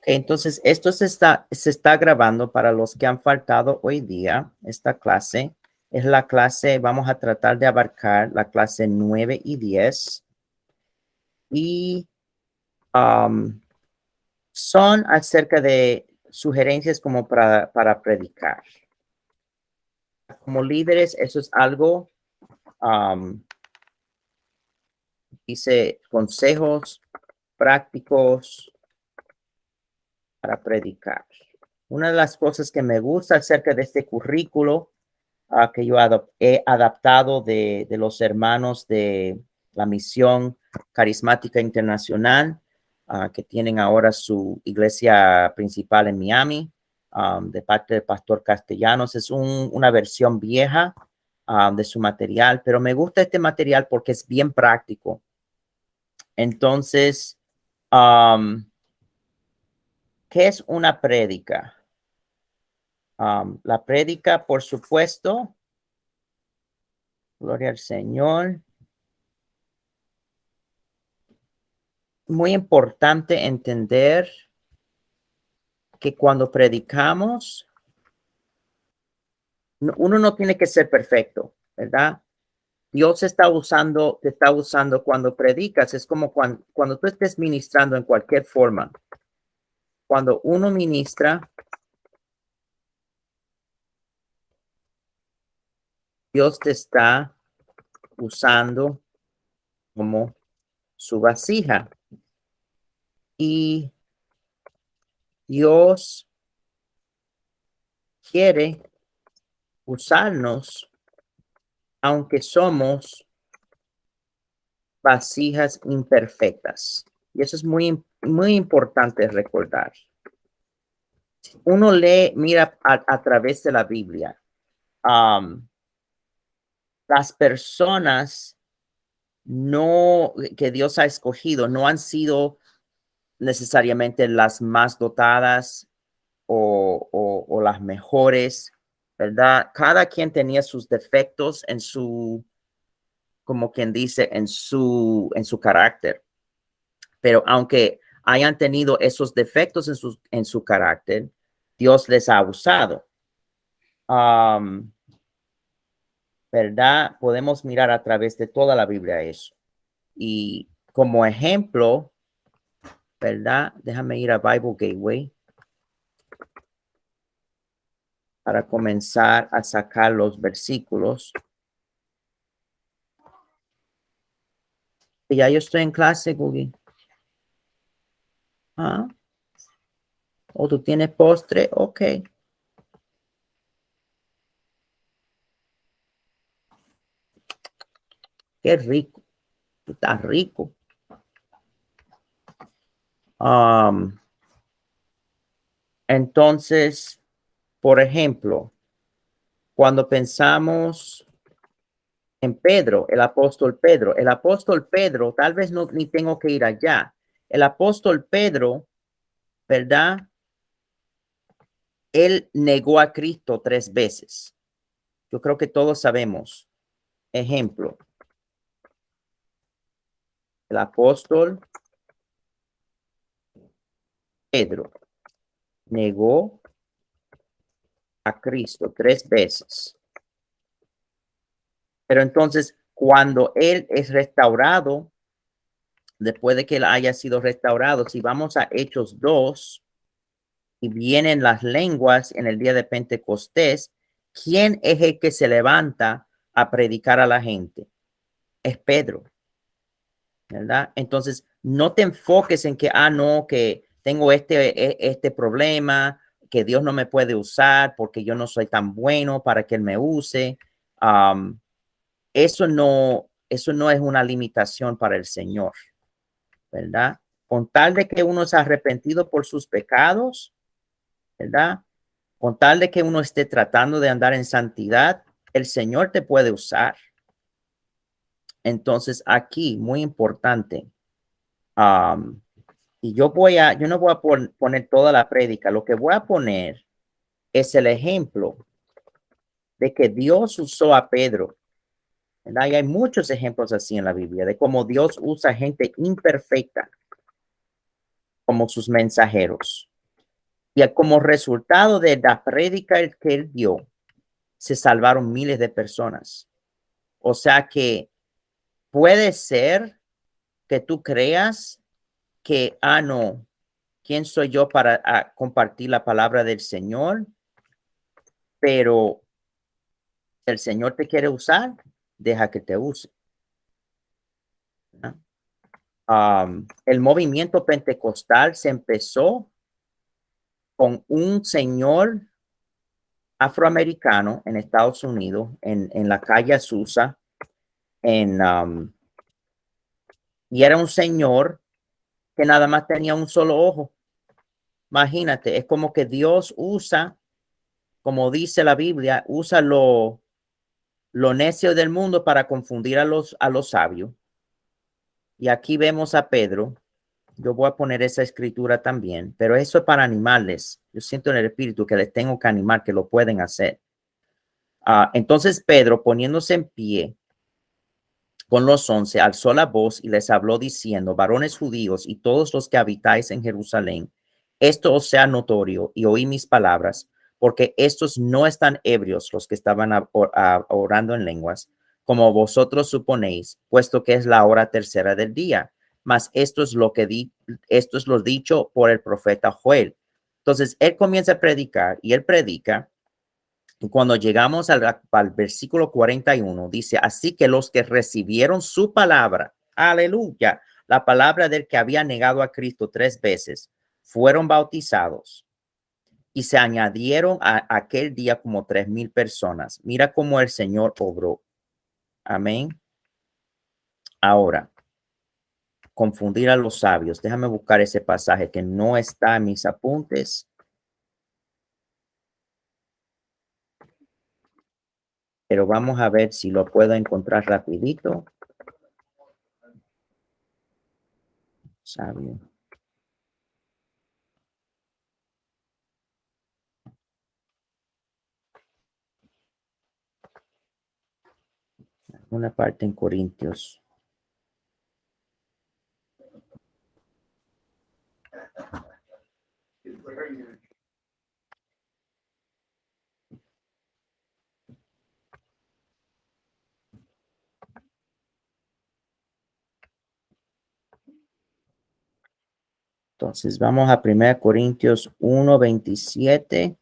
Entonces, esto se está grabando para los que han faltado hoy día. Esta clase es la clase, vamos a tratar de abarcar la clase 9 y 10. Y son acerca de sugerencias como para predicar. Como líderes, eso es algo, dice consejos prácticos para predicar. Una de las cosas que me gusta acerca de este currículo que yo he adaptado de los hermanos de la Misión Carismática Internacional, que tienen ahora su iglesia principal en Miami, de parte del pastor Castellanos. Es una versión vieja de su material, pero me gusta este material porque es bien práctico. Entonces, ¿qué es una prédica? La prédica, por supuesto, gloria al Señor. Muy importante entender que cuando predicamos, uno no tiene que ser perfecto, ¿verdad? Dios te está usando cuando predicas. Es como cuando tú estés ministrando en cualquier forma. Cuando uno ministra, Dios te está usando como su vasija. Y Dios quiere usarnos, aunque somos vasijas imperfectas. Y eso es muy, muy importante recordar. Uno mira a través de la Biblia. Las personas que Dios ha escogido no han sido necesariamente las más dotadas o las mejores, ¿verdad? Cada quien tenía sus defectos como quien dice, en su carácter. Pero aunque hayan tenido esos defectos en su carácter, Dios les ha usado. ¿Verdad? Podemos mirar a través de toda la Biblia eso. Y como ejemplo, ¿verdad? Déjame ir a Bible Gateway para comenzar a sacar los versículos. Y ya yo estoy en clase, Google. ¿Ah? ¿O tú tienes postre? Ok. Qué rico. Está rico. Entonces, por ejemplo, cuando pensamos en Pedro, el apóstol Pedro, tal vez no ni tengo que ir allá. El apóstol Pedro, ¿verdad? Él negó a Cristo 3 veces. Yo creo que todos sabemos. Ejemplo, el apóstol Pedro negó a Cristo 3 veces. Pero entonces, cuando él es restaurado, después de que él haya sido restaurado, si vamos a Hechos 2 y vienen las lenguas en el día de Pentecostés, ¿quién es el que se levanta a predicar a la gente? Es Pedro, ¿verdad? Entonces, no te enfoques en que, no, que tengo este problema, que Dios no me puede usar porque yo no soy tan bueno para que Él me use. Eso no es una limitación para el Señor, ¿verdad? Con tal de que uno se ha arrepentido por sus pecados, ¿verdad? Con tal de que uno esté tratando de andar en santidad, el Señor te puede usar. Entonces, aquí, muy importante, y yo no voy a poner toda la prédica, lo que voy a poner es el ejemplo de que Dios usó a Pedro, ¿verdad? Y hay muchos ejemplos así en la Biblia, de cómo Dios usa gente imperfecta como sus mensajeros. Y como resultado de la prédica que él dio, se salvaron miles de personas. O sea que puede ser que tú creas que, no, ¿quién soy yo para compartir la palabra del Señor? Pero el Señor te quiere usar, deja que te use, ¿no? El movimiento pentecostal se empezó con un señor afroamericano en Estados Unidos, en la calle Azusa, y era un señor que nada más tenía un solo ojo. Imagínate, es como que Dios usa, como dice la Biblia, usa lo necio del mundo para confundir a los sabios. Y aquí vemos a Pedro. Yo voy a poner esa escritura también, pero eso es para animales. Yo siento en el espíritu que les tengo que animar, que lo pueden hacer. Entonces Pedro, poniéndose en pie con los 11, alzó la voz y les habló diciendo: varones judíos y todos los que habitáis en Jerusalén, esto os sea notorio y oí mis palabras, porque estos no están ebrios los que estaban orando en lenguas, como vosotros suponéis, puesto que es la hora tercera del día. Mas esto es esto es lo dicho por el profeta Joel. Entonces él comienza a predicar y él predica. Y cuando llegamos al versículo 41, dice: así que los que recibieron su palabra, aleluya, la palabra del que había negado a Cristo 3 veces, fueron bautizados y se añadieron a aquel día como 3,000 personas. Mira cómo el Señor obró. Amén. Ahora, confundir a los sabios. Déjame buscar ese pasaje que no está en mis apuntes, pero vamos a ver si lo puedo encontrar rapidito. Sabio. Una parte en Corintios. Entonces vamos a 1 Corintios 1:27.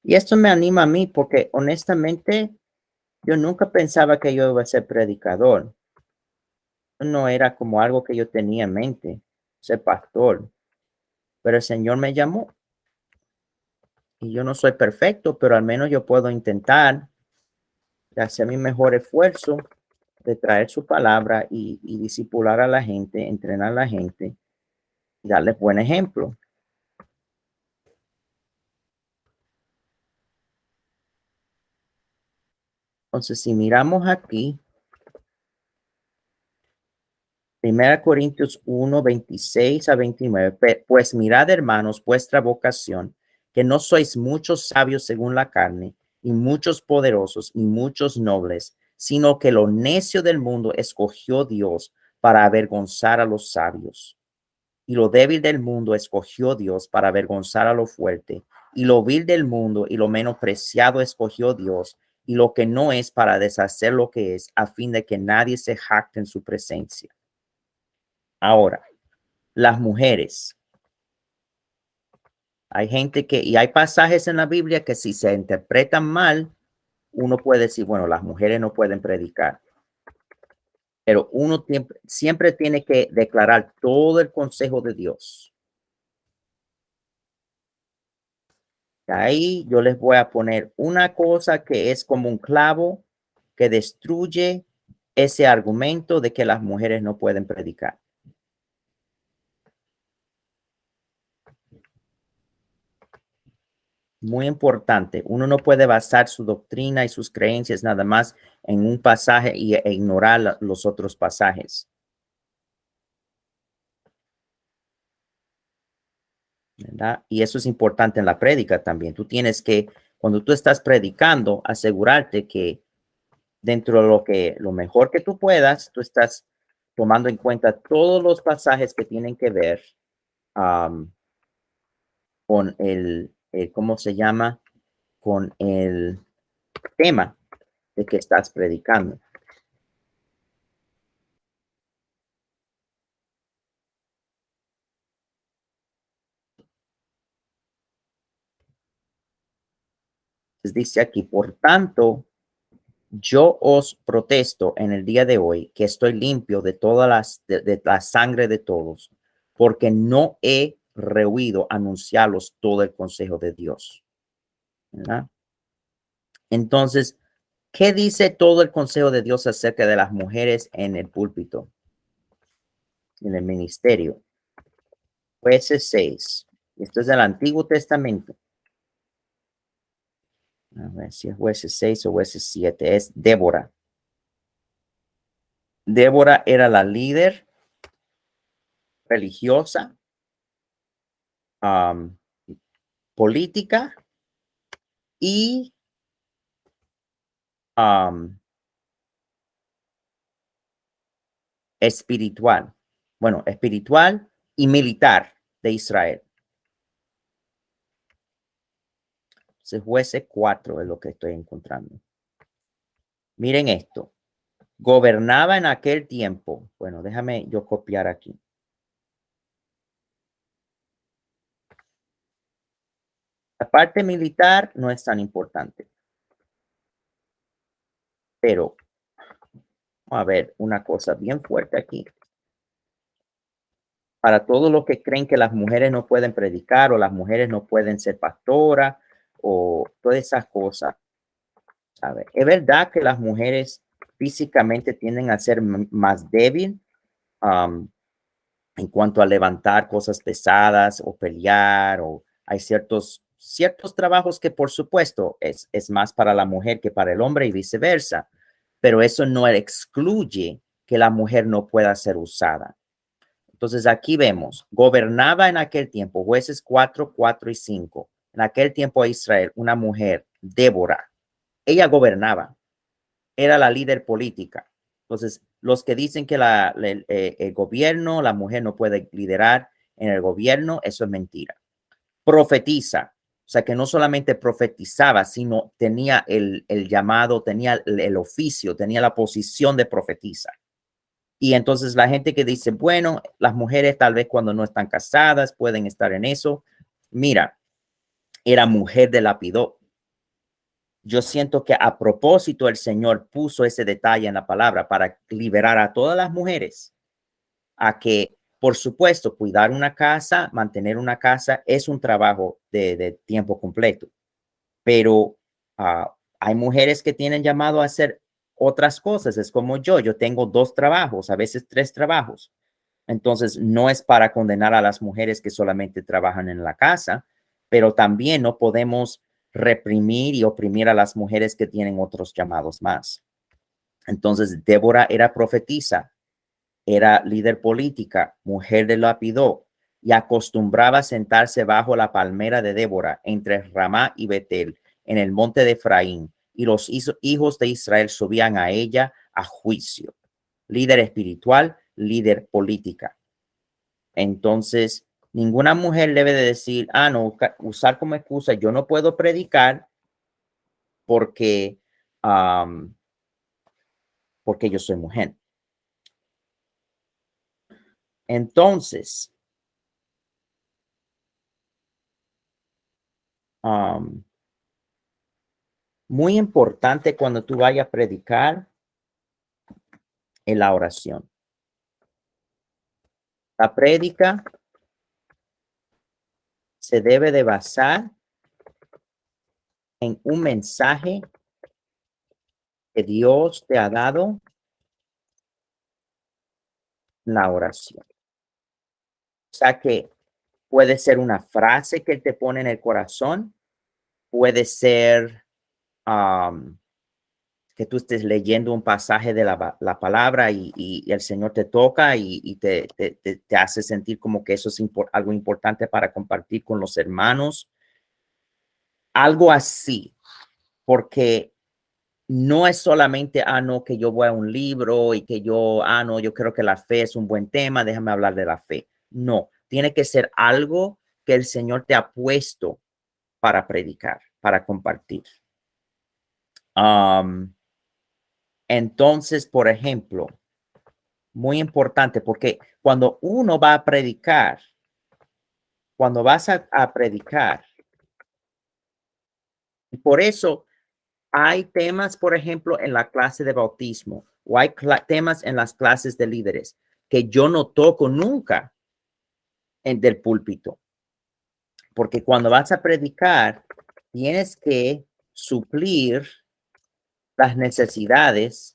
Y esto me anima a mí porque honestamente yo nunca pensaba que yo iba a ser predicador. No era como algo que yo tenía en mente, ser pastor. Pero el Señor me llamó y yo no soy perfecto, pero al menos yo puedo intentar de hacer mi mejor esfuerzo de traer su palabra y discipular a la gente, entrenar a la gente y darles buen ejemplo. Entonces, si miramos aquí, 1 Corintios 1:26 a 29, pues mirad, hermanos, vuestra vocación, que no sois muchos sabios según la carne, y muchos poderosos, y muchos nobles, sino que lo necio del mundo escogió Dios para avergonzar a los sabios. Y lo débil del mundo escogió Dios para avergonzar a lo fuerte. Y lo vil del mundo y lo menospreciado escogió Dios, y lo que no es para deshacer lo que es, a fin de que nadie se jacte en su presencia. Ahora, las mujeres. Hay gente y hay pasajes en la Biblia que si se interpretan mal, uno puede decir, bueno, las mujeres no pueden predicar, pero uno siempre tiene que declarar todo el consejo de Dios. Ahí yo les voy a poner una cosa que es como un clavo que destruye ese argumento de que las mujeres no pueden predicar. Muy importante. Uno no puede basar su doctrina y sus creencias nada más en un pasaje e ignorar los otros pasajes, ¿verdad? Y eso es importante en la prédica también. Tú tienes que cuando tú estás predicando, asegurarte que dentro de lo mejor que tú puedas, tú estás tomando en cuenta todos los pasajes que tienen que ver um, con ¿cómo se llama? Con el tema de que estás predicando. Entonces dice aquí, por tanto, yo os protesto en el día de hoy que estoy limpio de de la sangre de todos, porque no he rehuido anunciarlos todo el consejo de Dios. ¿Verdad? Entonces, ¿qué dice todo el consejo de Dios acerca de las mujeres en el púlpito, en el ministerio? Jueces 6. Esto es del Antiguo Testamento. A ver si es Jueces 6 o Jueces 7. Es Débora. Débora era la líder religiosa, um, política y um, espiritual. Bueno, espiritual y militar de Israel. Entonces, Jueces 4 es lo que estoy encontrando. Miren esto. Gobernaba en aquel tiempo. Bueno, déjame yo copiar aquí. La parte militar no es tan importante. Pero, vamos a ver una cosa bien fuerte aquí. Para todos los que creen que las mujeres no pueden predicar o las mujeres no pueden ser pastoras o todas esas cosas. ¿Sabe? Es verdad que las mujeres físicamente tienden a ser más débiles um, en cuanto a levantar cosas pesadas o pelear, o hay ciertos trabajos que por supuesto es más para la mujer que para el hombre y viceversa, pero eso no excluye que la mujer no pueda ser usada. Entonces aquí vemos, gobernaba en aquel tiempo, Jueces 4, 4 y 5. En aquel tiempo a Israel, una mujer, Débora, ella gobernaba, era la líder política. Entonces, los que dicen que el gobierno, la mujer no puede liderar en el gobierno, eso es mentira. Profetiza, o sea que no solamente profetizaba, sino tenía el llamado, tenía el oficio, tenía la posición de profetizar. Y entonces la gente que dice, bueno, las mujeres tal vez cuando no están casadas pueden estar en eso. Mira, era mujer de Lapidot. Yo siento que a propósito el Señor puso ese detalle en la palabra para liberar a todas las mujeres a que, por supuesto, cuidar una casa, mantener una casa es un trabajo de tiempo completo, pero hay mujeres que tienen llamado a hacer otras cosas. Es como yo tengo 2 trabajos, a veces 3 trabajos. Entonces, no es para condenar a las mujeres que solamente trabajan en la casa, pero también no podemos reprimir y oprimir a las mujeres que tienen otros llamados más. Entonces, Débora era profetisa, era líder política, mujer de Lapidó, y acostumbraba a sentarse bajo la palmera de Débora entre Ramá y Betel, en el monte de Efraín, y los hijos de Israel subían a ella a juicio. Líder espiritual, líder política. Entonces, ninguna mujer debe de decir, no, usar como excusa, yo no puedo predicar porque, um, porque yo soy mujer. Entonces, um, muy importante cuando tú vayas a predicar en la oración. La prédica se debe de basar en un mensaje que Dios te ha dado en la oración. O sea que puede ser una frase que Él te pone en el corazón, puede ser que tú estés leyendo un pasaje de la palabra y el Señor te toca y te hace sentir como que eso es algo importante para compartir con los hermanos. algo así, porque no es solamente, no, que yo voy a un libro y que yo, no, yo creo que la fe es un buen tema, déjame hablar de la fe. No, tiene que ser algo que el Señor te ha puesto para predicar, para compartir. Um, entonces, por ejemplo, muy importante, porque cuando uno va a predicar, cuando vas a predicar, y por eso hay temas, por ejemplo, en la clase de bautismo, o hay temas en las clases de líderes que yo no toco nunca en del púlpito, porque cuando vas a predicar, tienes que suplir las necesidades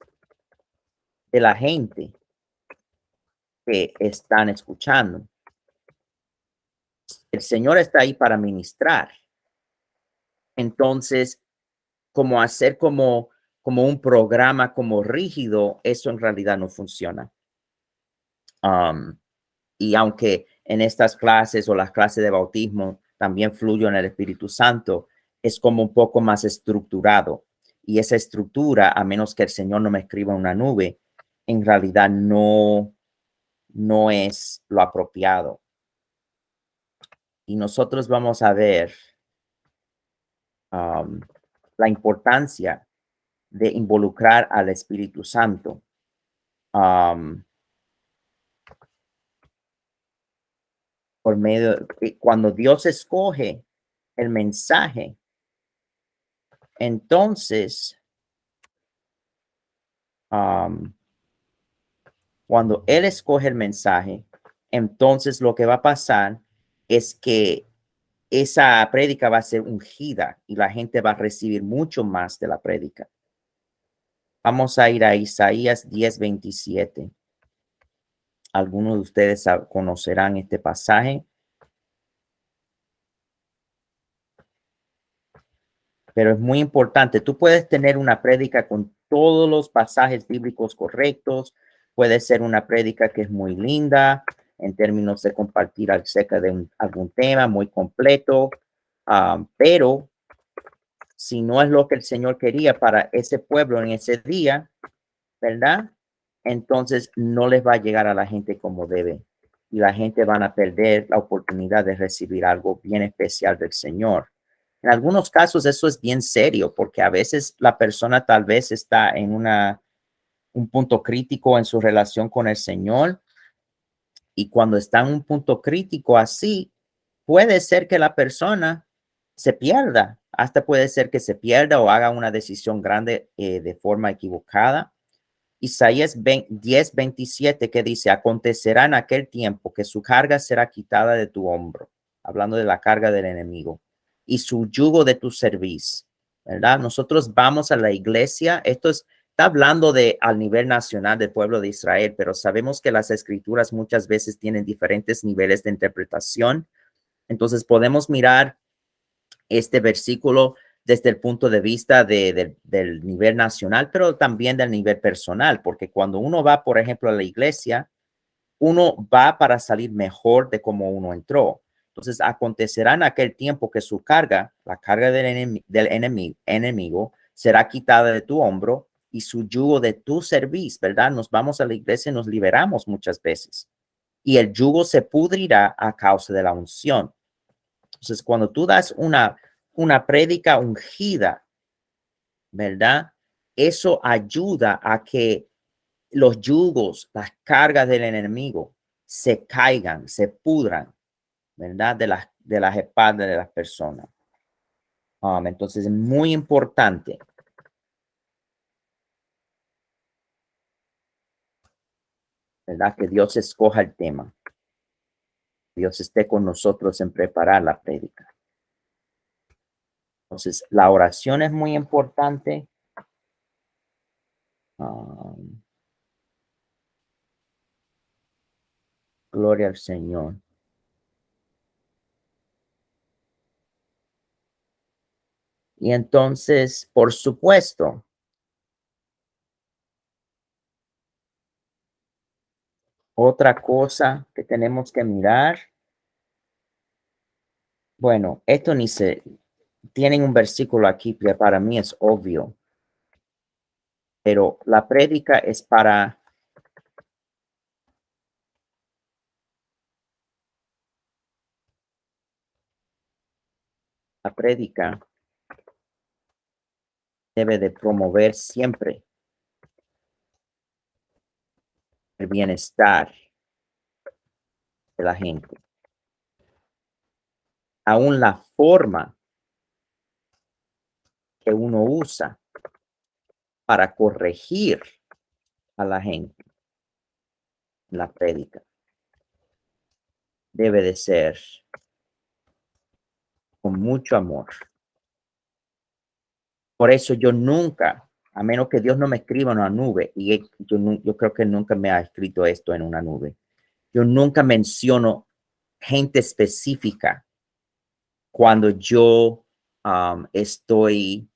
de la gente que están escuchando. El Señor está ahí para ministrar. Entonces, como hacer como un programa como rígido, eso en realidad no funciona. Um, y aunque en estas clases o las clases de bautismo también fluyo en el Espíritu Santo, es como un poco más estructurado. Y esa estructura, a menos que el Señor no me escriba en una nube, en realidad no es lo apropiado. Y nosotros vamos a ver la importancia de involucrar al Espíritu Santo. Por medio, cuando Dios escoge el mensaje, entonces, cuando Él escoge el mensaje, entonces lo que va a pasar es que esa prédica va a ser ungida y la gente va a recibir mucho más de la prédica. Vamos a ir a Isaías 10:27. Algunos de ustedes conocerán este pasaje, pero es muy importante. Tú puedes tener una prédica con todos los pasajes bíblicos correctos. Puede ser una prédica que es muy linda en términos de compartir acerca de algún tema muy completo, pero si no es lo que el Señor quería para ese pueblo en ese día, ¿verdad? Entonces no les va a llegar a la gente como debe y la gente van a perder la oportunidad de recibir algo bien especial del Señor. En algunos casos eso es bien serio porque a veces la persona tal vez está en un punto crítico en su relación con el Señor y cuando está en un punto crítico así, puede ser que la persona se pierda, hasta puede ser que se pierda o haga una decisión grande de forma equivocada. Isaías 10:27 que dice, acontecerá en aquel tiempo que su carga será quitada de tu hombro, hablando de la carga del enemigo, y su yugo de tu cerviz, ¿verdad? Nosotros vamos a la iglesia, está hablando de al nivel nacional del pueblo de Israel, pero sabemos que las escrituras muchas veces tienen diferentes niveles de interpretación, entonces podemos mirar este versículo desde el punto de vista del nivel nacional, pero también del nivel personal, porque cuando uno va, por ejemplo, a la iglesia, uno va para salir mejor de cómo uno entró. Entonces, acontecerá en aquel tiempo que su carga, la carga del enemigo, será quitada de tu hombro y su yugo de tu cerviz, ¿verdad? Nos vamos a la iglesia y nos liberamos muchas veces. Y el yugo se pudrirá a causa de la unción. Entonces, cuando tú das una prédica ungida, ¿verdad? Eso ayuda a que los yugos, las cargas del enemigo se caigan, se pudran, ¿verdad? De las espaldas de las personas. Entonces, es muy importante, ¿verdad? Que Dios escoja el tema. Dios esté con nosotros en preparar la prédica. Entonces, la oración es muy importante. Gloria al Señor. Y entonces, por supuesto, otra cosa que tenemos que mirar, bueno, esto ni se, tienen un versículo aquí que para mí es obvio, pero la prédica es para la prédica debe de promover siempre el bienestar de la gente. Aún la forma que uno usa para corregir a la gente en la prédica debe de ser con mucho amor. Por eso yo nunca, a menos que Dios no me escriba en una nube, y yo creo que nunca me ha escrito esto en una nube, yo nunca menciono gente específica cuando yo estoy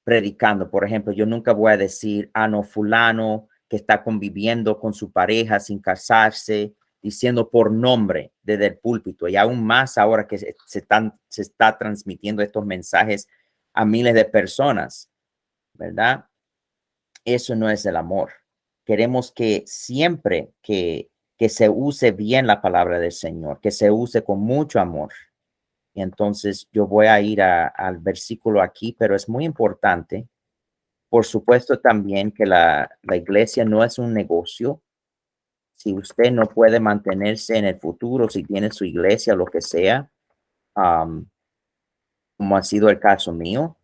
predicando. Por ejemplo, yo nunca voy a decir, no, fulano que está conviviendo con su pareja sin casarse, diciendo por nombre desde el púlpito. Y aún más ahora que se está transmitiendo estos mensajes a miles de personas, ¿verdad? Eso no es el amor. Queremos que siempre que se use bien la palabra del Señor, que se use con mucho amor. Y entonces yo voy a ir al versículo aquí, pero es muy importante. Por supuesto también que la iglesia no es un negocio. Si usted no puede mantenerse en el futuro, si tiene su iglesia, lo que sea, um, como ha sido el caso mío,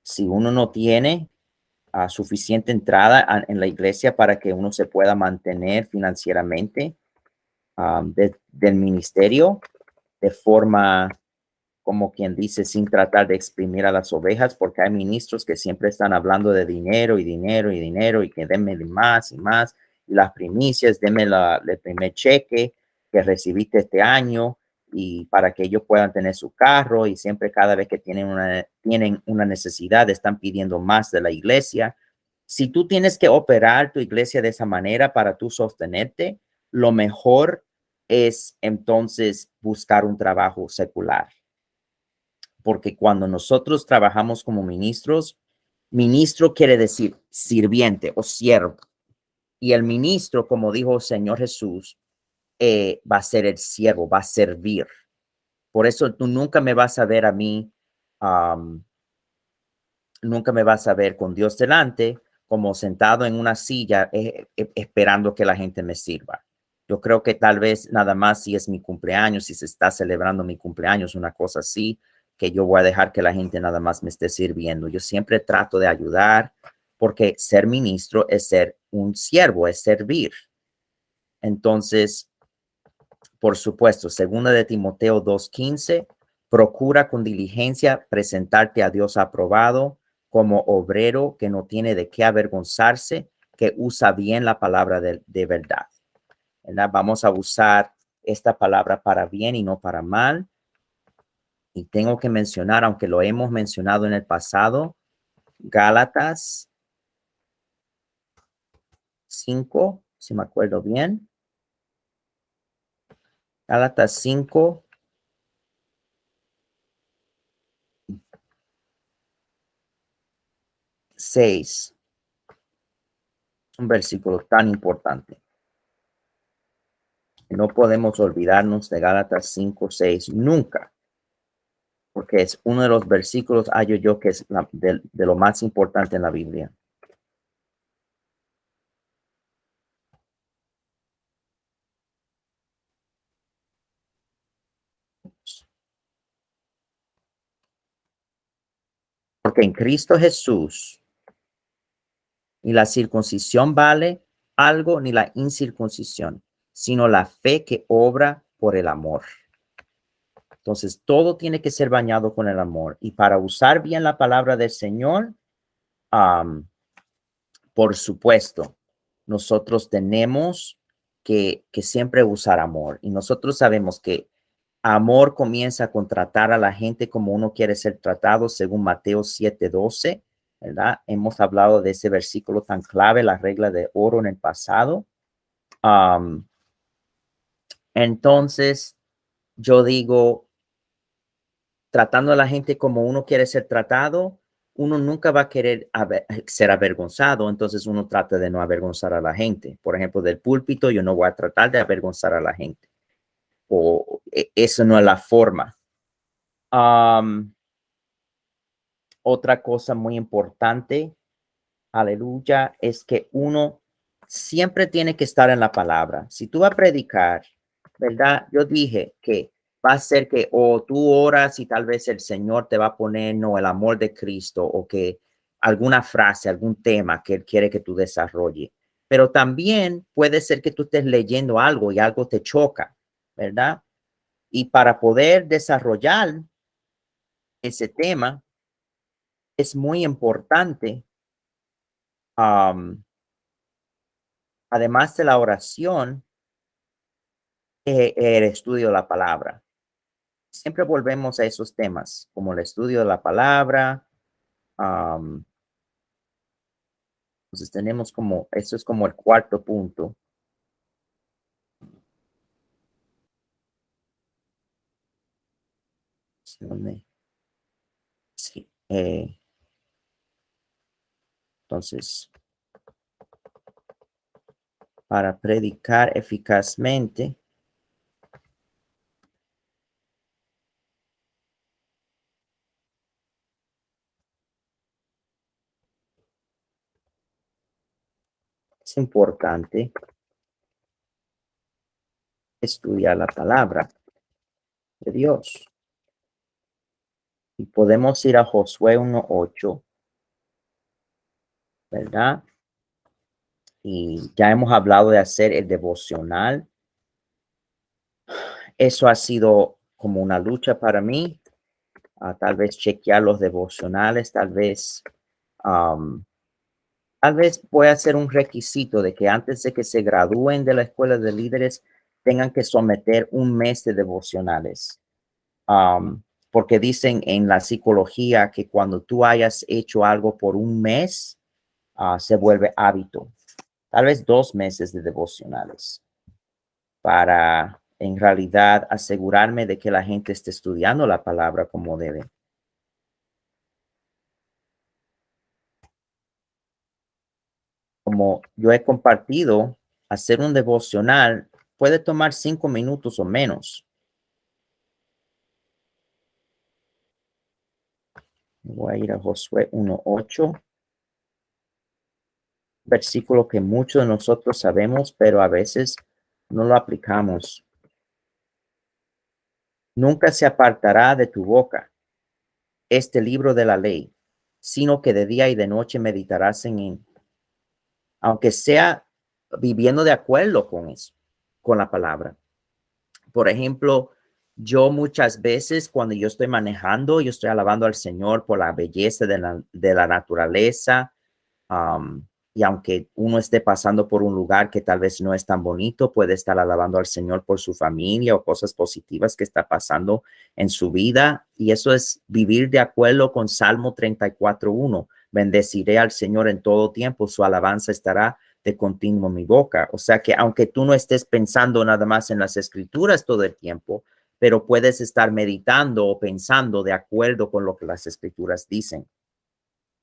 si uno no tiene suficiente entrada en la iglesia para que uno se pueda mantener financieramente del ministerio de forma, como quien dice, sin tratar de exprimir a las ovejas, porque hay ministros que siempre están hablando de dinero y dinero y dinero y que denme más y más, y las primicias, denme el primer cheque que recibiste este año y para que ellos puedan tener su carro y siempre cada vez que tienen una necesidad están pidiendo más de la iglesia. Si tú tienes que operar tu iglesia de esa manera para tú sostenerte, lo mejor es entonces buscar un trabajo secular, porque cuando nosotros trabajamos como ministros, ministro quiere decir sirviente o siervo. Y el ministro, como dijo el Señor Jesús, va a ser el siervo, va a servir. Por eso tú nunca me vas a ver a mí, um, nunca me vas a ver con Dios delante, como sentado en una silla esperando que la gente me sirva. Yo creo que tal vez nada más si es mi cumpleaños, si se está celebrando mi cumpleaños, una cosa así, que yo voy a dejar que la gente nada más me esté sirviendo. Yo siempre trato de ayudar porque ser ministro es ser un siervo, es servir. Entonces, por supuesto, segunda de Timoteo 2:15, procura con diligencia presentarte a Dios aprobado como obrero que no tiene de qué avergonzarse, que usa bien la palabra de verdad. ¿Verdad? Vamos a usar esta palabra para bien y no para mal. Y tengo que mencionar, aunque lo hemos mencionado en el pasado, Gálatas 5, si me acuerdo bien. Gálatas 5, 6. Un versículo tan importante. No podemos olvidarnos de Gálatas 5:6 nunca, porque es uno de los versículos, hallo yo, que es de lo más importante en la Biblia. Porque en Cristo Jesús ni la circuncisión vale algo, ni la incircuncisión, sino la fe que obra por el amor. Entonces, todo tiene que ser bañado con el amor. Y para usar bien la palabra del Señor, por supuesto, nosotros tenemos que siempre usar amor. Y nosotros sabemos que amor comienza con tratar a la gente como uno quiere ser tratado, según Mateo 7:12, ¿verdad? Hemos hablado de ese versículo tan clave, la regla de oro en el pasado. Um, entonces, yo digo, tratando a la gente como uno quiere ser tratado, uno nunca va a querer ser avergonzado, entonces uno trata de no avergonzar a la gente. Por ejemplo, del púlpito, yo no voy a tratar de avergonzar a la gente, o eso no es la forma. Otra cosa muy importante, aleluya, es que uno siempre tiene que estar en la palabra. Si tú vas a predicar, ¿verdad? Yo dije que va a ser que o tú oras y tal vez el Señor te va a poner, no, el amor de Cristo, o que alguna frase, algún tema que Él quiere que tú desarrolles. Pero también puede ser que tú estés leyendo algo y algo te choca, ¿verdad? Y para poder desarrollar ese tema, es muy importante, además de la oración, el estudio de la palabra. Siempre volvemos a esos temas, como el estudio de la palabra. am, entonces tenemos como, eso es como el cuarto punto. Sí, entonces, para predicar eficazmente, es importante estudiar la palabra de Dios. Y podemos ir a Josué 1:8, ¿verdad? Y ya hemos hablado de hacer el devocional. Eso ha sido como una lucha para mí, tal vez chequear los devocionales, am, tal vez pueda ser un requisito de que antes de que se gradúen de la escuela de líderes tengan que someter un mes de devocionales. Porque dicen en la psicología que cuando tú hayas hecho algo por un mes, se vuelve hábito. Tal vez 2 meses de devocionales para en realidad asegurarme de que la gente esté estudiando la palabra como debe. Como yo he compartido, hacer un devocional puede tomar 5 minutos o menos. Voy a ir a Josué 1:8, versículo que muchos de nosotros sabemos, pero a veces no lo aplicamos. Nunca se apartará de tu boca este libro de la ley, sino que de día y de noche meditarás en él, aunque sea viviendo de acuerdo con eso, con la palabra. Por ejemplo, yo muchas veces cuando yo estoy manejando, yo estoy alabando al Señor por la belleza de la naturaleza. Y aunque uno esté pasando por un lugar que tal vez no es tan bonito, puede estar alabando al Señor por su familia o cosas positivas que está pasando en su vida. Y eso es vivir de acuerdo con Salmo 34:1. Bendeciré al Señor en todo tiempo, su alabanza estará de continuo en mi boca. O sea que aunque tú no estés pensando nada más en las escrituras todo el tiempo, pero puedes estar meditando o pensando de acuerdo con lo que las escrituras dicen.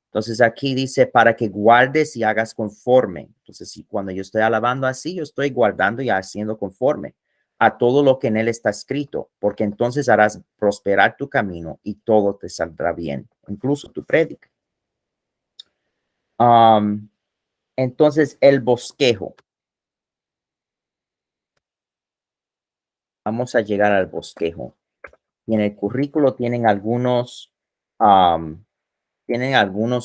Entonces aquí dice para que guardes y hagas conforme. Entonces, si cuando yo estoy alabando así, yo estoy guardando y haciendo conforme a todo lo que en él está escrito, porque entonces harás prosperar tu camino y todo te saldrá bien, incluso tu prédica. Um, entonces, el bosquejo. Vamos a llegar al bosquejo. Y en el currículo um,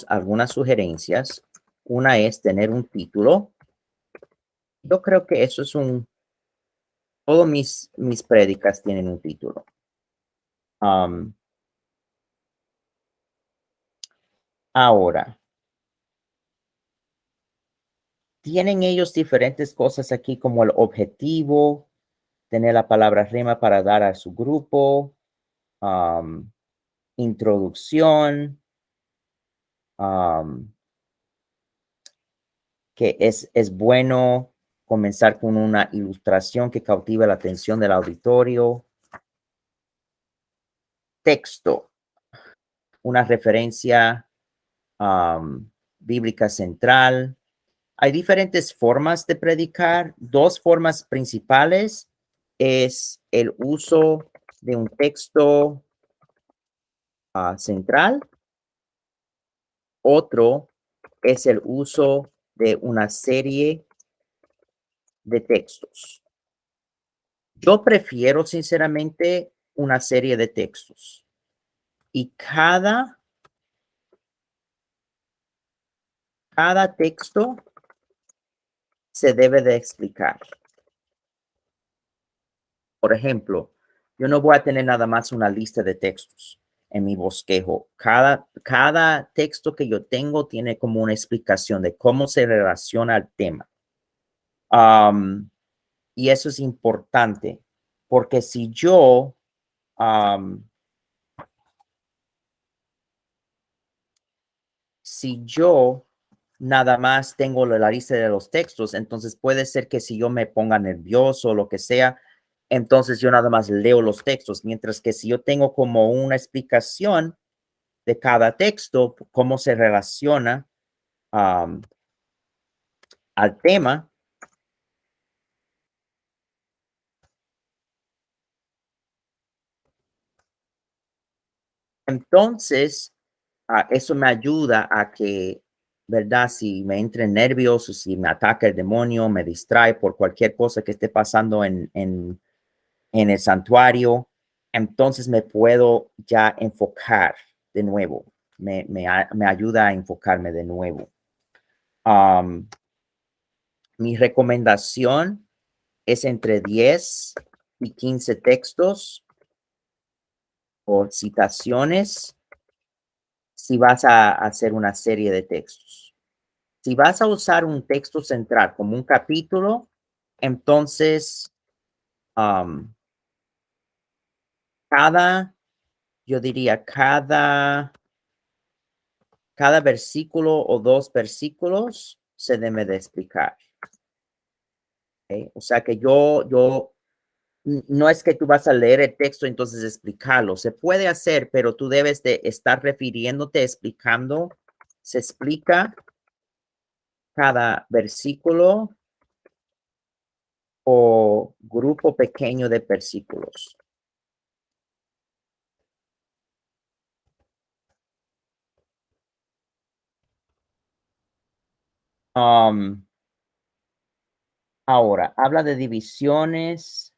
algunas sugerencias. Una es tener un título. Yo creo que eso es todos mis prédicas tienen un título. Am, ahora, tienen ellos diferentes cosas aquí como el objetivo, tener la palabra rima para dar a su grupo, am, introducción, am, que es bueno comenzar con una ilustración que cautive la atención del auditorio. texto, una referencia bíblica central. Hay diferentes formas de predicar. Dos formas principales es el uso de un texto central. Otro es el uso de una serie de textos. Yo prefiero sinceramente una serie de textos y cada texto se debe de explicar. Por ejemplo, yo no voy a tener nada más una lista de textos en mi bosquejo. Cada texto que yo tengo tiene como una explicación de cómo se relaciona al tema. Um, y eso es importante, porque um, si yo nada más tengo la lista de los textos, entonces puede ser que si yo me ponga nervioso o lo que sea, entonces yo nada más leo los textos, mientras que si yo tengo como una explicación de cada texto, cómo se relaciona um, al tema, entonces eso me ayuda a que, ¿verdad? Si me entre nervios o si me ataca el demonio, me distrae por cualquier cosa que esté pasando en el santuario, entonces me puedo ya enfocar de nuevo. Me ayuda a enfocarme de nuevo. Um, mi recomendación es entre 10 y 15 textos o citaciones si vas a hacer una serie de textos. Si vas a usar un texto central como un capítulo, entonces um, yo diría, cada versículo o dos versículos se debe de explicar. ¿Okay? O sea que no es que tú vas a leer el texto entonces explicarlo. Se puede hacer, pero tú debes de estar refiriéndote, explicando. Se explica cada versículo o grupo pequeño de versículos. Um, ahora, habla de divisiones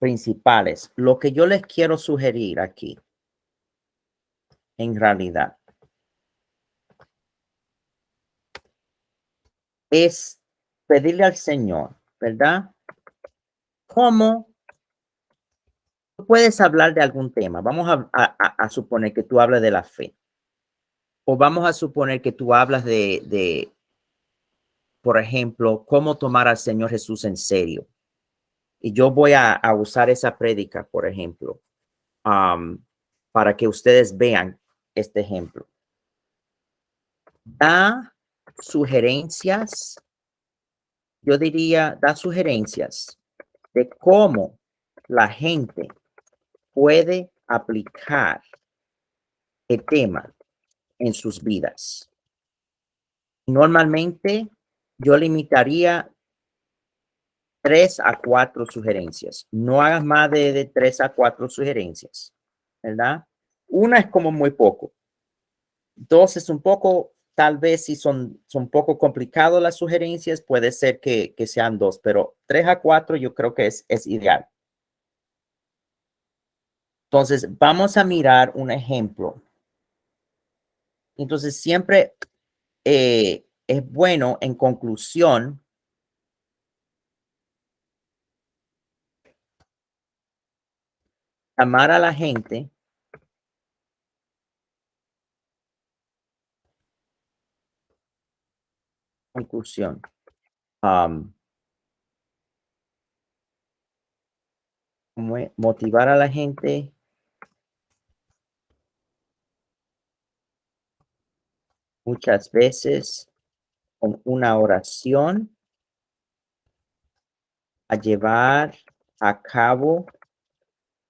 principales. Lo que yo les quiero sugerir aquí, en realidad, es pedirle al Señor, ¿verdad? ¿Cómo tú puedes hablar de algún tema? Vamos a suponer que tú hablas de la fe. O vamos a suponer que tú hablas por ejemplo, cómo tomar al Señor Jesús en serio. Y yo voy a usar esa prédica, por ejemplo, um, para que ustedes vean este ejemplo. Da sugerencias, yo diría, da sugerencias de cómo la gente puede aplicar el tema en sus vidas. Normalmente yo limitaría 3 a 4 sugerencias. No hagas más de 3 a 4 sugerencias, ¿verdad? Una es como muy poco. Dos es un poco, tal vez si son poco complicadas las sugerencias, puede ser que sean dos, pero 3 a 4 yo creo que es ideal. Entonces, vamos a mirar un ejemplo. Entonces, siempre es bueno en conclusión amar a la gente conclusión. Motivar a la gente muchas veces con una oración a llevar a cabo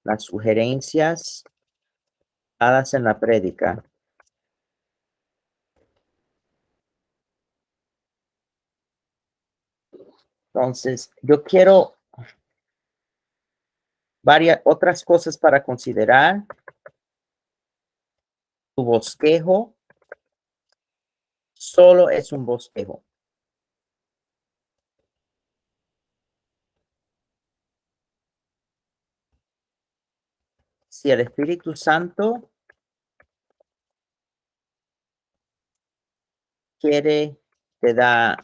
las sugerencias dadas en la prédica. Entonces, yo quiero varias otras cosas para considerar. Tu bosquejo solo es un bosquejo. Si el Espíritu Santo quiere, te da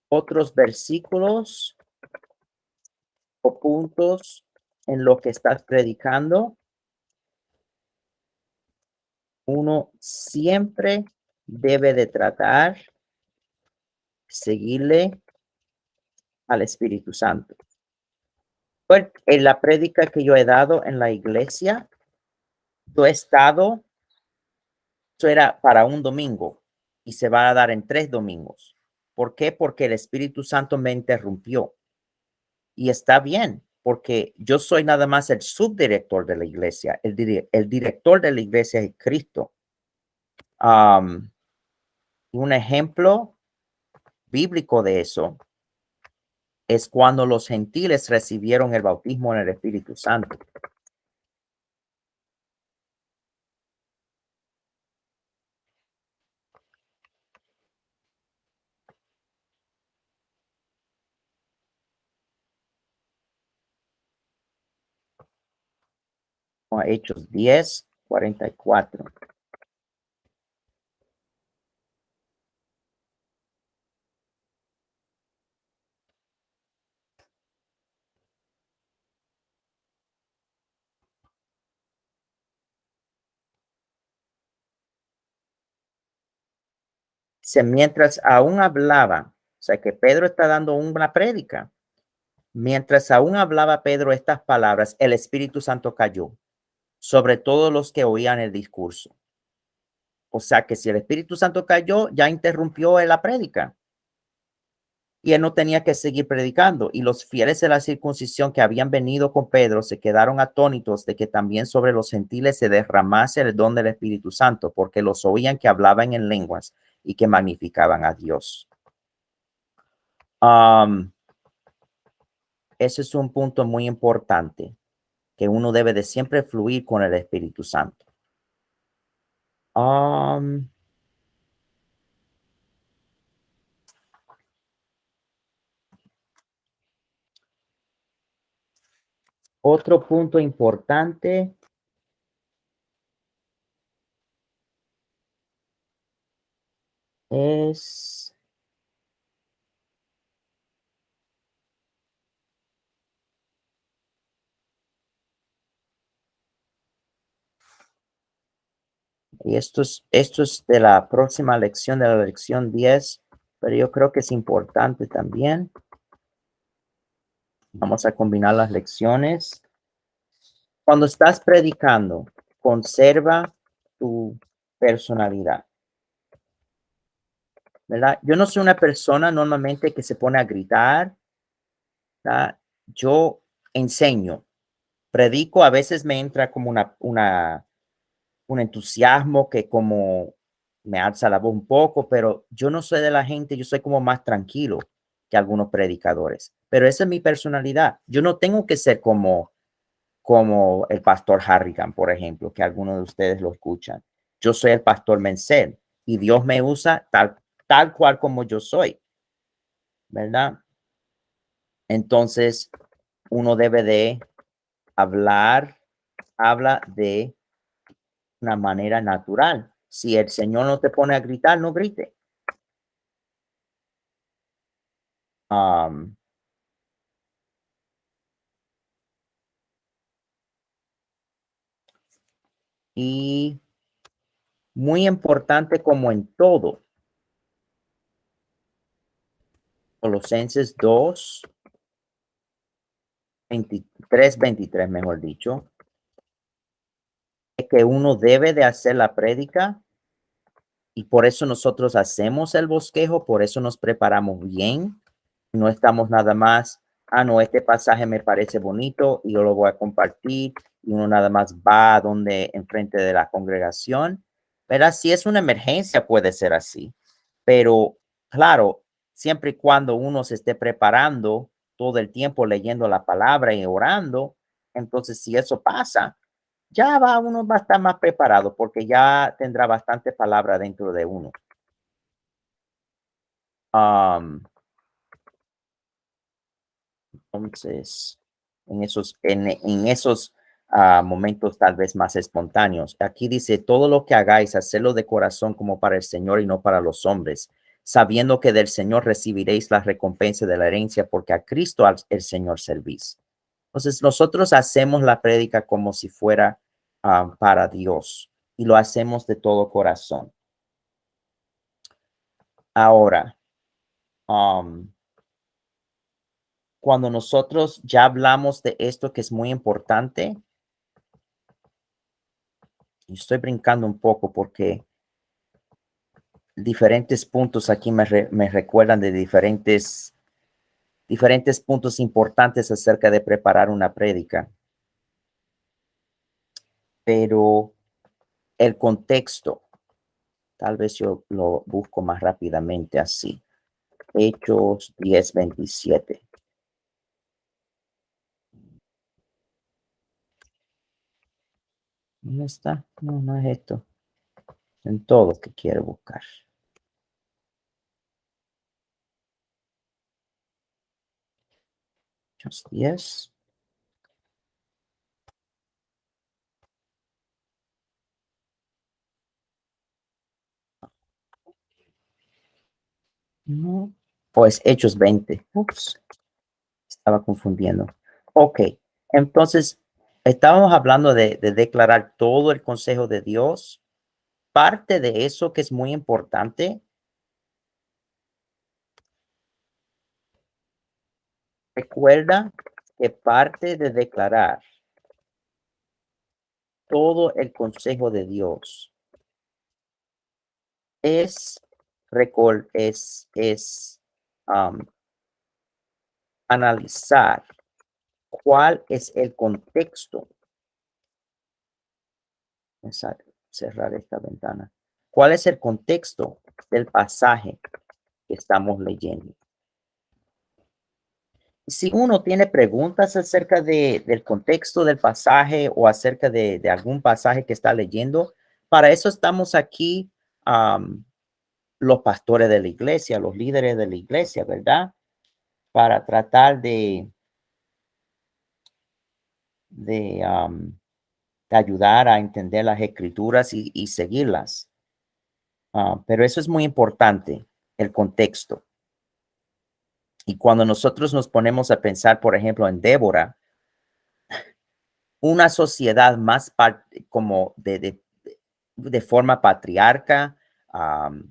otros versículos o puntos en lo que estás predicando, uno siempre debe de tratar de seguirle al Espíritu Santo. Pues en la prédica que yo he dado en la iglesia, yo he estado, eso era para un domingo y se va a dar en 3 domingos. ¿Por qué? Porque el Espíritu Santo me interrumpió. Y está bien, porque yo soy nada más el subdirector de la iglesia. El director de la iglesia es Cristo. Un ejemplo bíblico de eso es cuando los gentiles recibieron el bautismo en el Espíritu Santo. Hechos 10:44. Mientras aún hablaba, o sea que Pedro está dando una prédica. Mientras aún hablaba Pedro estas palabras, el Espíritu Santo cayó sobre todos los que oían el discurso. O sea que si el Espíritu Santo cayó, ya interrumpió la prédica. Y él no tenía que seguir predicando. Y los fieles de la circuncisión que habían venido con Pedro se quedaron atónitos de que también sobre los gentiles se derramase el don del Espíritu Santo, porque los oían que hablaban en lenguas y que magnificaban a Dios. Ese es un punto muy importante, que uno debe de siempre fluir con el Espíritu Santo. Otro punto importante es y esto es de la próxima lección, de la lección 10, pero yo creo que es importante también. Vamos a combinar las lecciones. Cuando estás predicando, conserva tu personalidad, ¿verdad? Yo no soy una persona normalmente que se pone a gritar, ¿verdad? Yo enseño, predico, a veces me entra como un entusiasmo que como me alza la voz un poco, pero yo no soy de la gente, yo soy como más tranquilo que algunos predicadores, pero esa es mi personalidad. Yo no tengo que ser como el pastor Harrigan, por ejemplo, que algunos de ustedes lo escuchan. Yo soy el pastor Menzel y Dios me usa tal cual como yo soy, ¿verdad? Entonces, uno debe de habla de una manera natural. Si el Señor no te pone a gritar, no grite. Y muy importante como en todo, Colosenses 2, 23, mejor dicho, es que uno debe de hacer la prédica y por eso nosotros hacemos el bosquejo, por eso nos preparamos bien, no estamos nada más no, este pasaje me parece bonito y yo lo voy a compartir, y uno nada más va a donde enfrente de la congregación, ¿verdad? Si es una emergencia puede ser así, pero claro, siempre y cuando uno se esté preparando todo el tiempo leyendo la palabra y orando, entonces si eso pasa, ya va uno va a estar más preparado porque ya tendrá bastante palabra dentro de uno. Am, entonces, en esos momentos tal vez más espontáneos, aquí dice, todo lo que hagáis, hacedlo de corazón como para el Señor y no para los hombres, sabiendo que del Señor recibiréis la recompensa de la herencia, porque a Cristo el Señor servís. Entonces, nosotros hacemos la prédica como si fuera para Dios y lo hacemos de todo corazón. Ahora, um, cuando nosotros ya hablamos de esto que es muy importante, y estoy brincando un poco porque diferentes puntos aquí me recuerdan de diferentes puntos importantes acerca de preparar una prédica, pero el contexto, tal vez yo lo busco más rápidamente así. Hechos 10:27. ¿Dónde está? No, no es esto. En todo que quiero buscar. Hechos 10. No. Pues Hechos 20. Ups, estaba confundiendo. Ok, entonces estábamos hablando de declarar todo el consejo de Dios. Parte de eso que es muy importante, recuerda que parte de declarar todo el consejo de Dios es, es analizar cuál es el contexto. Cerrar esta ventana. ¿Cuál es el contexto del pasaje que estamos leyendo? Si uno tiene preguntas acerca del contexto del pasaje o acerca de algún pasaje que está leyendo, para eso estamos aquí, los pastores de la iglesia, los líderes de la iglesia, ¿verdad? Para tratar de, um, de ayudar a entender las escrituras y seguirlas. Pero eso es muy importante, el contexto. Y cuando nosotros nos ponemos a pensar, por ejemplo, en Débora, una sociedad más como de forma patriarca,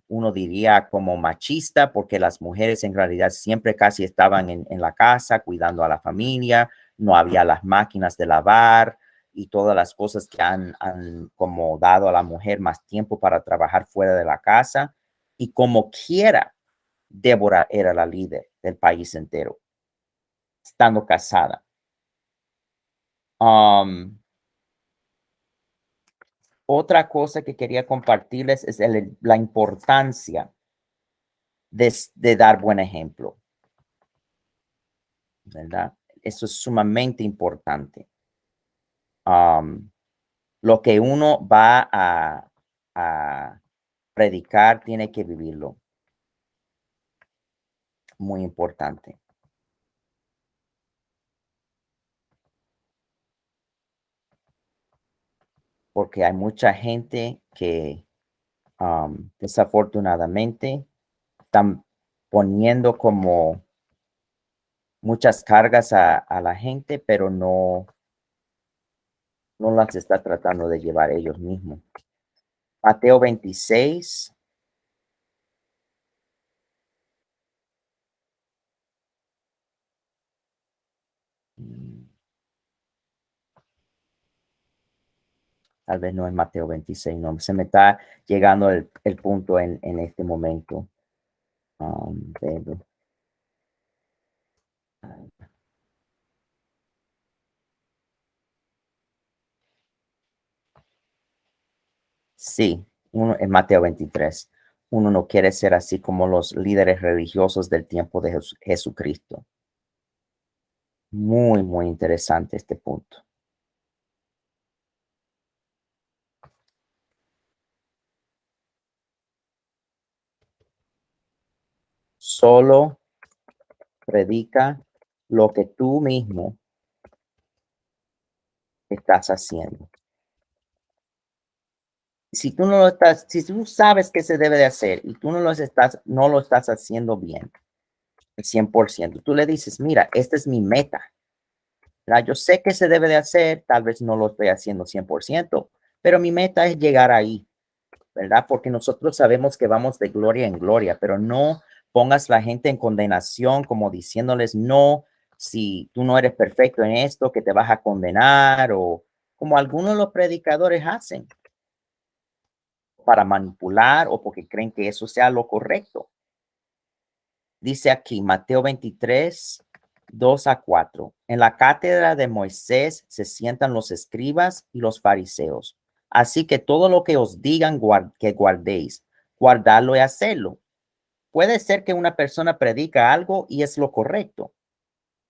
uno diría como machista, porque las mujeres en realidad siempre casi estaban en la casa cuidando a la familia, no había las máquinas de lavar y todas las cosas que han como dado a la mujer más tiempo para trabajar fuera de la casa. Y como quiera, Débora era la líder del país entero, estando casada. Um, Otra cosa que quería compartirles es la importancia de dar buen ejemplo, ¿verdad? Eso es sumamente importante. Um, lo que uno va a predicar tiene que vivirlo. Muy importante. Porque hay mucha gente que desafortunadamente están poniendo como muchas cargas a la gente, pero no las está tratando de llevar ellos mismos. Mateo 26. mm, Tal vez no es Mateo 26, no, se me está llegando el punto en este momento. Pero, Sí, uno, en Mateo 23. Uno no quiere ser así como los líderes religiosos del tiempo de Jesucristo. Muy, muy interesante este punto. Solo predica lo que tú mismo estás haciendo. Si tú no lo estás, si tú sabes que se debe de hacer y tú no lo estás haciendo bien, el 100%, tú le dices, mira, esta es mi meta. ¿Verdad? Yo sé que se debe de hacer, tal vez no lo estoy haciendo 100%, pero mi meta es llegar ahí, ¿verdad? Porque nosotros sabemos que vamos de gloria en gloria, pero no pongas la gente en condenación como diciéndoles, no, si tú no eres perfecto en esto, que te vas a condenar o como algunos de los predicadores hacen para manipular o porque creen que eso sea lo correcto. Dice aquí Mateo 23, 2 a 4. En la cátedra de Moisés se sientan los escribas y los fariseos. Así que todo lo que os digan que guardéis, guardadlo y hacerlo. Puede ser que una persona predica algo y es lo correcto,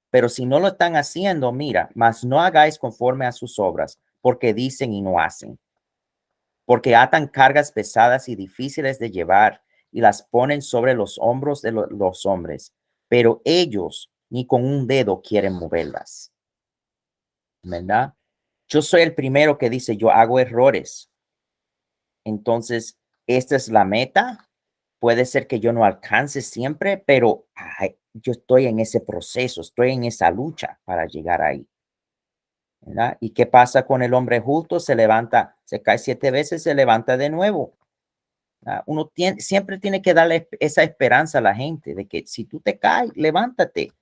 pero si no lo están haciendo, mira, mas no hagáis conforme a sus obras, porque dicen y no hacen, porque atan cargas pesadas y difíciles de llevar y las ponen sobre los hombros de los hombres, pero ellos ni con un dedo quieren moverlas, ¿verdad? Yo soy el primero que dice, yo hago errores. Entonces, esta es la meta. Puede ser que yo no alcance siempre, pero ay, yo estoy en ese proceso, estoy en esa lucha para llegar ahí, ¿verdad? ¿Y qué pasa con el hombre justo? Se levanta, se cae 7 veces, se levanta de nuevo. Uno siempre tiene que darle esa esperanza a la gente de que si tú te caes, levántate.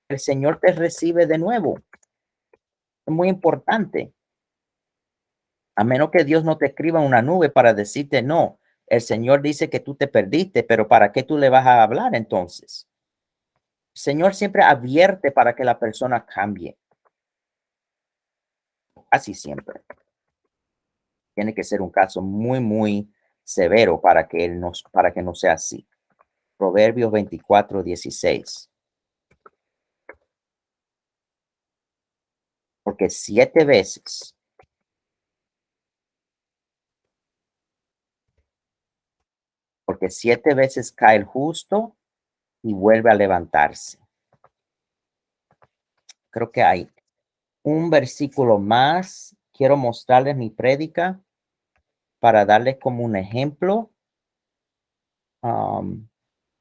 El Señor te recibe de nuevo. Es muy importante. A menos que Dios no te escriba en una nube para decirte no. El Señor dice que tú te perdiste, pero ¿para qué tú le vas a hablar entonces? El Señor siempre advierte para que la persona cambie. Así siempre. Tiene que ser un caso muy, muy severo para que no sea así. Proverbios 24:16. Porque 7 veces, porque 7 veces cae el justo y vuelve a levantarse. Creo que hay un versículo más. Quiero mostrarles mi prédica para darles como un ejemplo. um,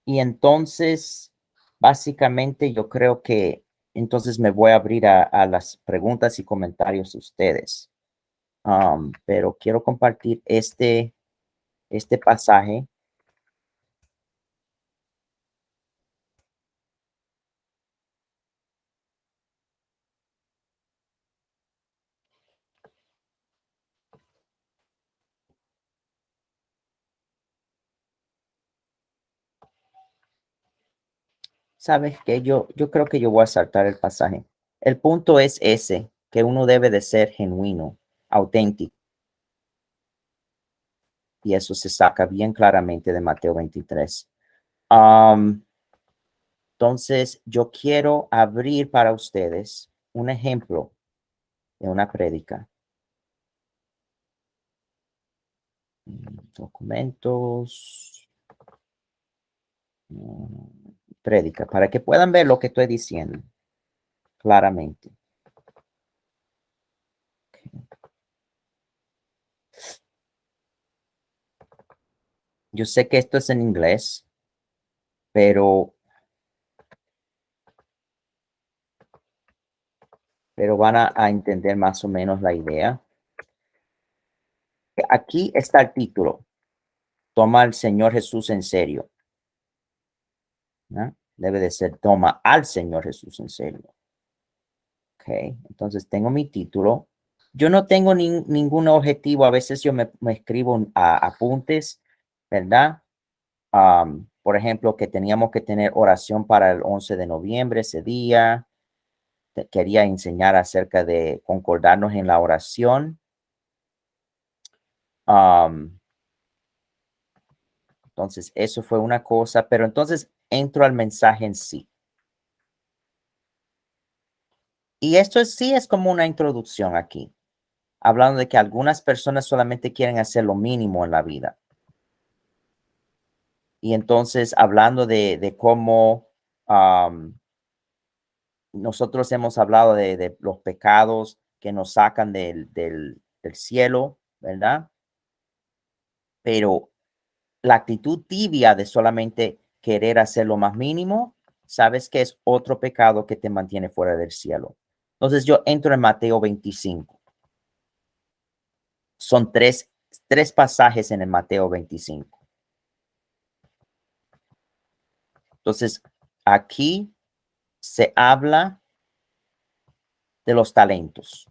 y entonces, básicamente, yo creo que entonces me voy a abrir a las preguntas y comentarios de ustedes. Pero quiero compartir este pasaje. ¿Sabes qué? Yo creo que yo voy a saltar el pasaje. El punto es ese, que uno debe de ser genuino, auténtico, y eso se saca bien claramente de Mateo 23. Am, entonces, yo quiero abrir para ustedes un ejemplo de una prédica. Documentos, prédica, para que puedan ver lo que estoy diciendo claramente. Yo sé que esto es en inglés, pero van a entender más o menos la idea. Aquí está el título. Toma al Señor Jesús en serio, ¿no? Debe de ser toma al Señor Jesús en serio. Ok, entonces tengo mi título. Yo no tengo ningún objetivo. A veces yo me escribo apuntes, ¿verdad? Por ejemplo, que teníamos que tener oración para el 11 de noviembre, ese día. Quería enseñar acerca de concordarnos en la oración. Entonces, eso fue una cosa, pero entonces entro al mensaje en sí. Y esto sí es como una introducción aquí, hablando de que algunas personas solamente quieren hacer lo mínimo en la vida. Y entonces, hablando de cómo nosotros hemos hablado de los pecados que nos sacan del cielo, ¿verdad? Pero la actitud tibia de solamente querer hacer lo más mínimo, sabes que es otro pecado que te mantiene fuera del cielo. Entonces yo entro en Mateo 25. Son tres pasajes en el Mateo 25. Entonces aquí se habla de los talentos,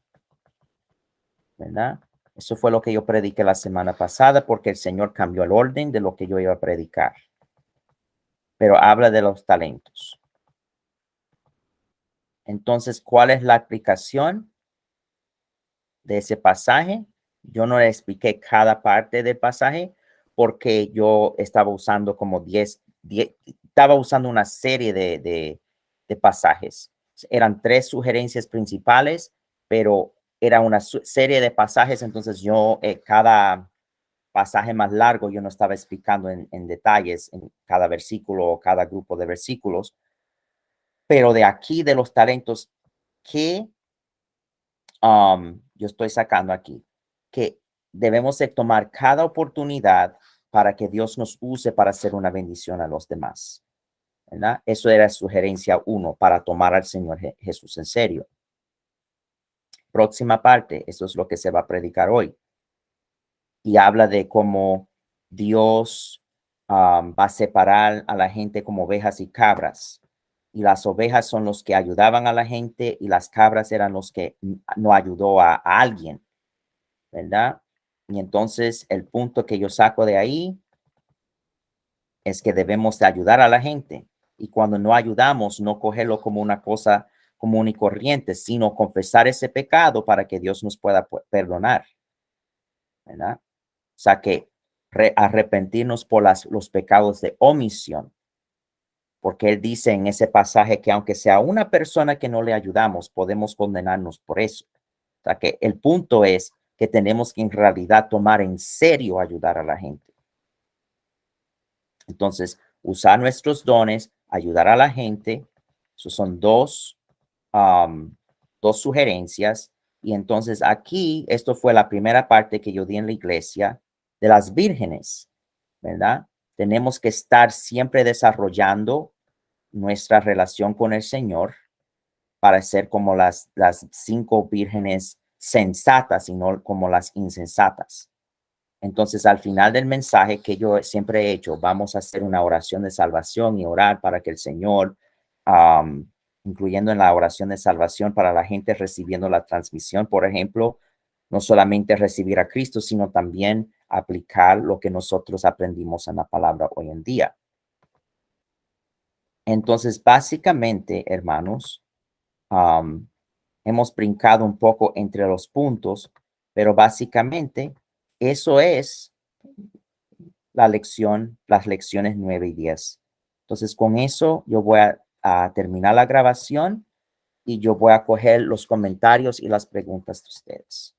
¿verdad? Eso fue lo que yo prediqué la semana pasada porque el Señor cambió el orden de lo que yo iba a predicar. Pero habla de los talentos. Entonces, ¿cuál es la aplicación de ese pasaje? Yo no le expliqué cada parte del pasaje porque yo estaba usando como 10, estaba usando una serie de pasajes. Eran tres sugerencias principales, pero era una serie de pasajes, entonces yo cada pasaje más largo yo no estaba explicando en detalles en cada versículo o cada grupo de versículos, pero de aquí de los talentos que yo estoy sacando aquí, que debemos de tomar cada oportunidad para que Dios nos use para hacer una bendición a los demás, ¿verdad? Eso era sugerencia uno, para tomar al Señor Jesús en serio. Próxima parte, eso es lo que se va a predicar hoy. Y habla de cómo Dios va a separar a la gente como ovejas y cabras. Y las ovejas son los que ayudaban a la gente y las cabras eran los que no ayudó a alguien, ¿verdad? Y entonces el punto que yo saco de ahí es que debemos de ayudar a la gente. Y cuando no ayudamos, no cogerlo como una cosa común y corriente, sino confesar ese pecado para que Dios nos pueda perdonar, ¿verdad? O sea que arrepentirnos por los pecados de omisión, porque él dice en ese pasaje que aunque sea una persona que no le ayudamos, podemos condenarnos por eso. O sea que el punto es que tenemos que en realidad tomar en serio ayudar a la gente. Entonces, usar nuestros dones, ayudar a la gente, esos son dos sugerencias. Y entonces aquí, esto fue la primera parte que yo di en la iglesia de las vírgenes, ¿verdad? Tenemos que estar siempre desarrollando nuestra relación con el Señor para ser como las 5 vírgenes sensatas y no como las insensatas. Entonces, al final del mensaje que yo siempre he hecho, vamos a hacer una oración de salvación y orar para que el Señor, incluyendo en la oración de salvación para la gente recibiendo la transmisión, por ejemplo, no solamente recibir a Cristo, sino también aplicar lo que nosotros aprendimos en la palabra hoy en día. Entonces, básicamente, hermanos, hemos brincado un poco entre los puntos, pero básicamente eso es las lecciones 9 y 10. Entonces, con eso yo voy a terminar la grabación y yo voy a coger los comentarios y las preguntas de ustedes.